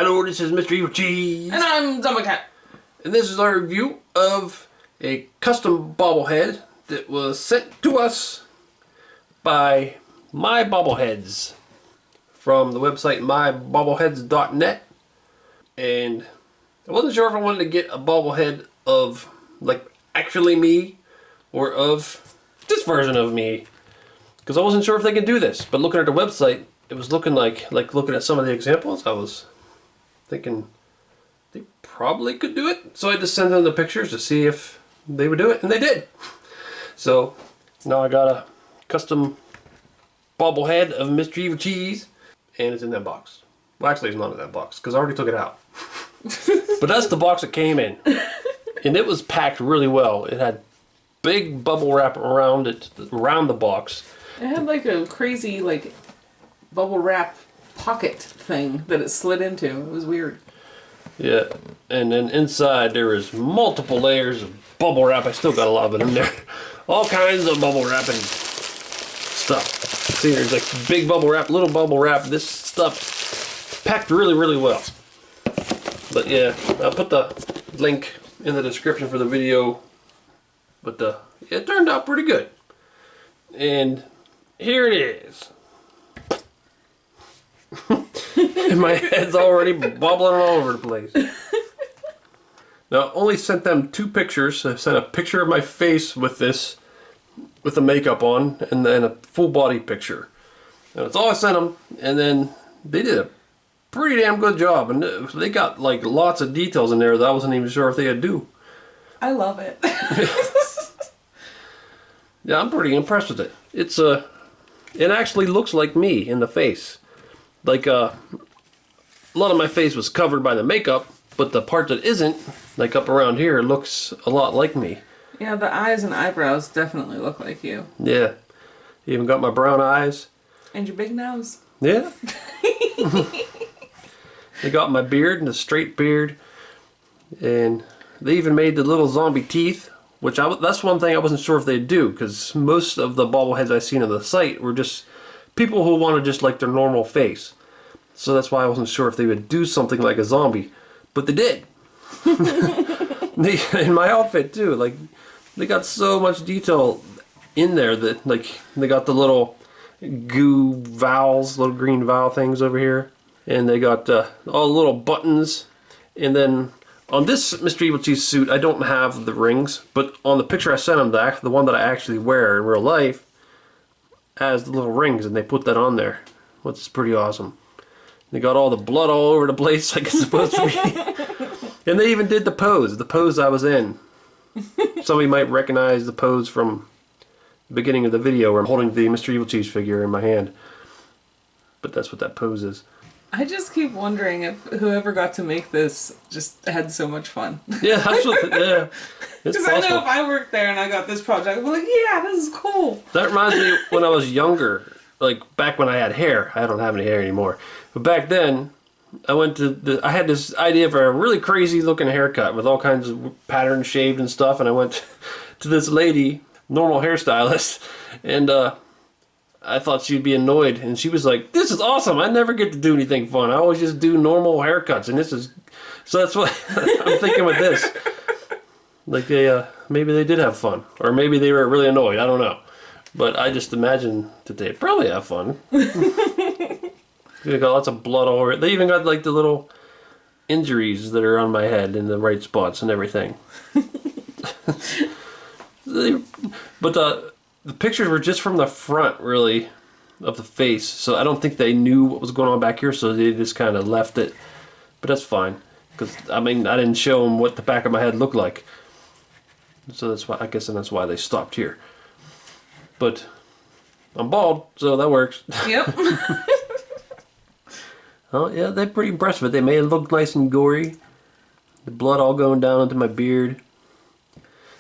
Hello, this is Mr. Evilcheese. And I'm Bobblehead. And this is our review of a custom bobblehead that was sent to us by My Bobbleheads from the website mybobbleheads.net. And I wasn't sure if I wanted to get a bobblehead of like actually me or of this version of me, because I wasn't sure if they could do this. But looking at the website, it was looking like looking at some of the examples, I was thinking they probably could do it. So I just sent them the pictures to see if they would do it, and they did. So now I got a custom bobblehead of Mr. Evilcheese, and it's in that box. Well, actually it's not in that box because I already took it out. But that's the box it came in. And it was packed really well. It had big bubble wrap around it, around the box. It had like a crazy like bubble wrap pocket thing that it slid into. It was weird. Yeah, and then inside there is multiple layers of bubble wrap. I still got a lot of it in there. All kinds of bubble wrapping stuff. See, there's like big bubble wrap, little bubble wrap. This stuff packed really, really well. But yeah, I'll put the link in the description for the video. But it turned out pretty good. And here it is. And my head's already bobbling all over the place. Now, I only sent them 2 pictures. I sent a picture of my face with this, with the makeup on, and then a full body picture. And that's all I sent them. And then they did a pretty damn good job. And they got like lots of details in there that I wasn't even sure if they could do. I love it. Yeah, I'm pretty impressed with it. It's it actually looks like me in the face. Like a lot of my face was covered by the makeup, but the part that isn't, like up around here, looks a lot like me. Yeah, the eyes and eyebrows definitely look like you. Yeah. Even got my brown eyes. And your big nose. Yeah. They got my beard and a straight beard. And they even made the little zombie teeth, which that's one thing I wasn't sure if they'd do, because most of the bobbleheads I've seen on the site were just people who wanted just like their normal face. So that's why I wasn't sure if they would do something like a zombie. But they did. In my outfit too. Like, they got so much detail in there that like they got the little goo vowels, little green vowel things over here. And they got all the little buttons. And then on this Mr. Evilcheese suit, I don't have the rings. But on the picture I sent him, the one that I actually wear in real life, has the little rings, and they put that on there, which is pretty awesome. They got all the blood all over the place like it's supposed to be. And they even did the pose I was in. Somebody might recognize the pose from the beginning of the video where I'm holding the Mr. Evilcheese figure in my hand. But that's what that pose is. I just keep wondering if whoever got to make this just had so much fun. Yeah, that's what, yeah. It's Because possible. I know if I worked there and I got this project, I'd be like, yeah, this is cool. That reminds me when I was younger, like back when I had hair. I don't have any hair anymore. But back then, I had this idea for a really crazy looking haircut with all kinds of patterns shaved and stuff. And I went to this lady, normal hairstylist, and I thought she'd be annoyed. And she was like, this is awesome. I never get to do anything fun. I always just do normal haircuts. And this is, so that's what I'm thinking with this. Like maybe they did have fun, or maybe they were really annoyed. I don't know, but I just imagine that they probably have fun. They got lots of blood all over it. They even got like the little injuries that are on my head in the right spots and everything. But the pictures were just from the front, really, of the face. So I don't think they knew what was going on back here, so they just kind of left it. But that's fine, because I mean I didn't show them what the back of my head looked like. So that's why, I guess, and that's why they stopped here. But I'm bald, so that works. Yep. Oh yeah, they're pretty impressed with it. They made it look nice and gory. The blood all going down into my beard.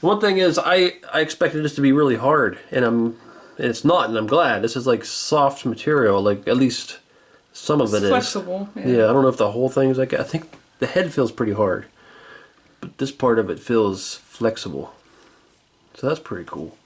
One thing is, I expected this to be really hard, and it's not, and I'm glad. This is like soft material, like at least some of it is. Flexible. Yeah, I don't know if the whole thing is like, I think the head feels pretty hard. But this part of it feels flexible. So that's pretty cool.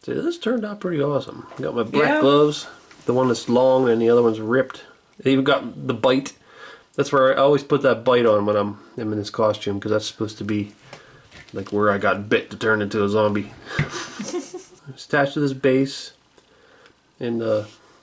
So this turned out pretty awesome. Got my black gloves, the one that's long and the other one's ripped. They even got the bite That's where I always put that bite on when I'm in this costume, because that's supposed to be like where I got bit to turn into a zombie. It's attached to this base, and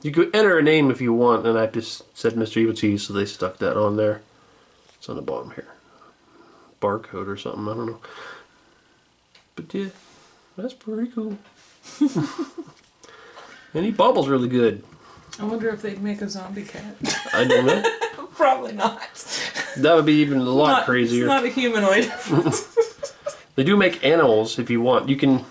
you could enter a name if you want, and I just said Mr. Evilcheese, so they stuck that on there. It's on the bottom here. Barcode or something, I don't know. But yeah, that's pretty cool. And he bobbles really good. I wonder if they'd make a zombie cat. I don't know. Probably not. That would be even a lot crazier. It's not a humanoid. They do make animals if you want. You can.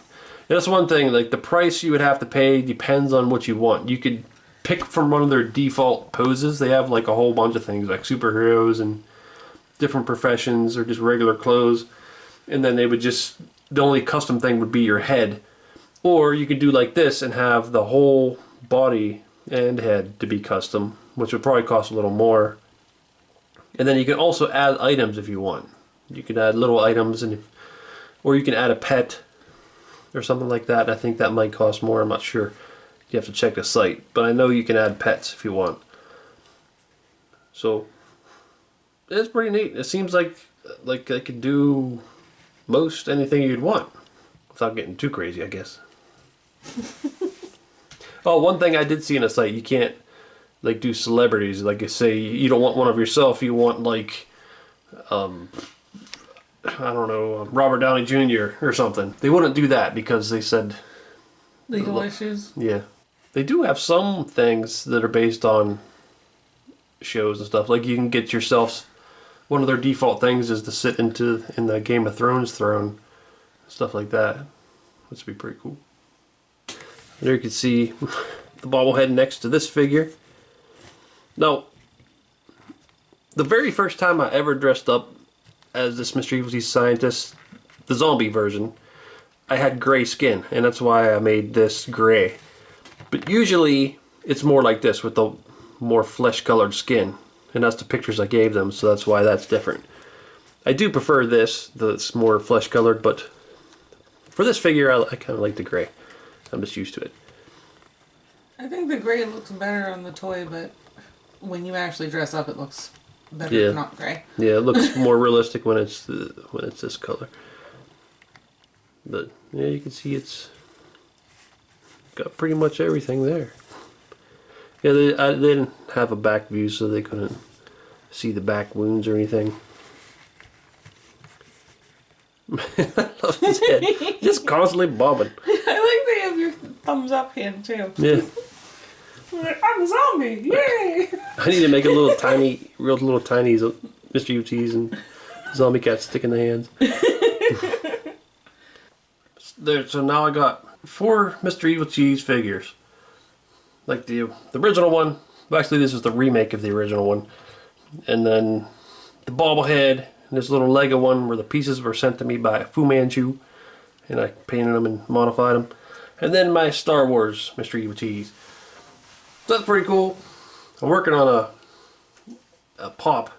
That's one thing. Like the price you would have to pay depends on what you want. You could pick from one of their default poses. They have like a whole bunch of things like superheroes and different professions or just regular clothes, and then they would just, the only custom thing would be your head. Or you could do like this and have the whole body and head to be custom, which would probably cost a little more. And then you can also add items if you want. You can add little items, or you can add a pet or something like that. I think that might cost more, I'm not sure. You have to check the site, but I know you can add pets if you want. So it's pretty neat. It seems like I could do most anything you'd want without getting too crazy, I guess. Oh, one thing I did see in a site, you can't like do celebrities. Like, say you don't want one of yourself, you want like I don't know, Robert Downey Jr. or something. They wouldn't do that because they said Legal issues. Yeah, they do have some things that are based on shows and stuff. Like you can get yourself, one of their default things is to sit in the Game of Thrones throne, stuff like that. Which would be pretty cool. There you can see the bobblehead next to this figure. Now, the very first time I ever dressed up as this Mr. Evilcheese scientist, the zombie version, I had gray skin, and that's why I made this gray. But usually, it's more like this, with the more flesh-colored skin. And that's the pictures I gave them, so that's why that's different. I do prefer this, that's more flesh-colored, but for this figure, I kind of like the gray. I'm just used to it. I think the gray looks better on the toy, but when you actually dress up, it looks better, Yeah. not gray. Yeah, it looks more realistic when it's this color. But yeah, you can see it's got pretty much everything there. Yeah, they didn't have a back view, so they couldn't see the back wounds or anything. I love his head. Just constantly bobbing. I like that you have your thumbs up hand too. Yeah. I'm a zombie! Yay! I need to make a little tiny Mr. Evilcheese and zombie cat stick in the hands. There, so now I got 4 Mr. Evilcheese figures. Like the original one. Actually, this is the remake of the original one. And then the bobblehead. And this little Lego one where the pieces were sent to me by Fu Manchu. And I painted them and modified them. And then my Star Wars Mr. Evilcheese. So that's pretty cool. I'm working on a pop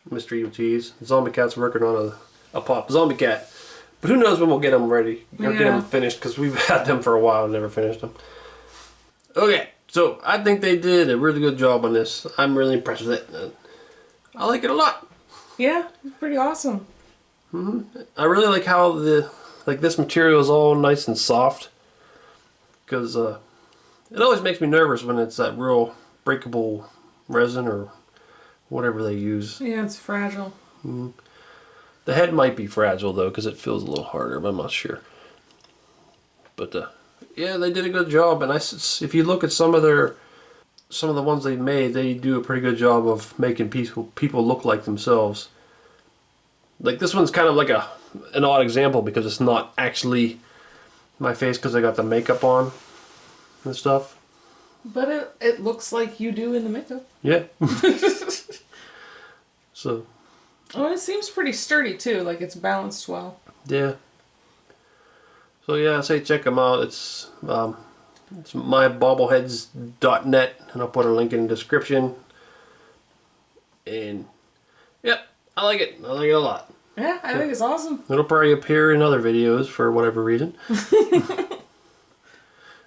Mr. Evilcheese. Zombie Cat's working on a pop zombie cat. But who knows when we'll get them ready. Or get them finished, because we've had them for a while and never finished them. Okay, so I think they did a really good job on this. I'm really impressed with it. I like it a lot. Yeah, it's pretty awesome. I really like how this material is all nice and soft, because it always makes me nervous when it's that real breakable resin or whatever they use. Yeah, it's fragile. The head might be fragile though, because it feels a little harder, but I'm not sure. But yeah, they did a good job, and if you look at some of the ones they made, they do a pretty good job of making people look like themselves. Like this one's kind of like an odd example because it's not actually my face because I got the makeup on and stuff. But it looks like you do in the makeup. Yeah. So. Oh, it seems pretty sturdy too, like it's balanced well. Yeah. So yeah, I say check them out. It's mybobbleheads.net, and I'll put a link in the description. And yep, I like it. I like it a lot. Yeah, I think it's awesome. It'll probably appear in other videos for whatever reason.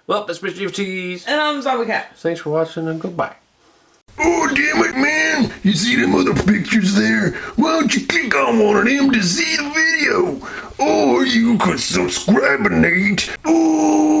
Well, that's Mr. Evilcheese. And I'm Zombie Cat. Thanks for watching and goodbye. Oh, damn it, man! man? You see them other pictures there? Why don't you click on one of them to see the video? Or you could subscribe, Nate. Ooh.